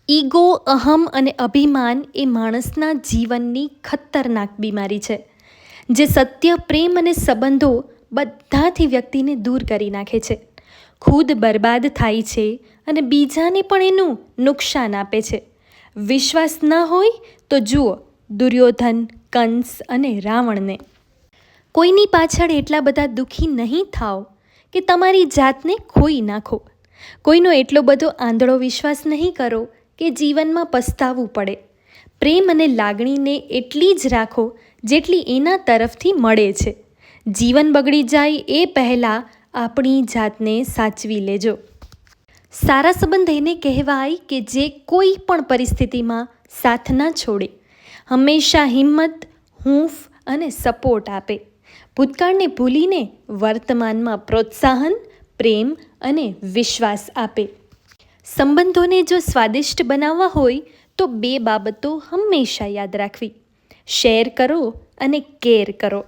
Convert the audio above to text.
Ego, અહમ અને અભિમાન એ માણસના જીવનની ખતરનાક બીમારી છે, જે સત્ય, પ્રેમ અને સંબંધો બધાથી વ્યક્તિને દૂર કરી નાખે છે. ખુદ બરબાદ થાય છે અને બીજાને પણ એનું નુકસાન આપે છે. વિશ્વાસ ન હોય તો જુઓ દુર્યોધન, કંસ અને રાવણને. કોઈની પાછળ એટલા બધા દુઃખી નહીં થાઓ કે તમારી જાતને ખોઈ નાખો. કોઈનો એટલો બધો આંધળો વિશ્વાસ નહીં કરો કે જીવનમાં પસ્તાવવું પડે. પ્રેમ અને લાગણીને એટલી જ રાખો જેટલી એના તરફથી મળે છે. જીવન બગડી જાય એ પહેલાં આપણી જાતને સાચવી લેજો. સારા સંબંધ એને કહેવાય કે જે કોઈ પણ પરિસ્થિતિમાં સાથ ના છોડે, હંમેશા હિંમત, હૂંફ અને સપોર્ટ આપે. ભૂતકાળને ભૂલીને વર્તમાનમાં પ્રોત્સાહન, પ્રેમ અને વિશ્વાસ આપે. સંબંધોને જો સ્વાદિષ્ટ બનાવવા હોય તો 2 બાબતો હંમેશા યાદ રાખવી: શેર કરો અને કેર કરો.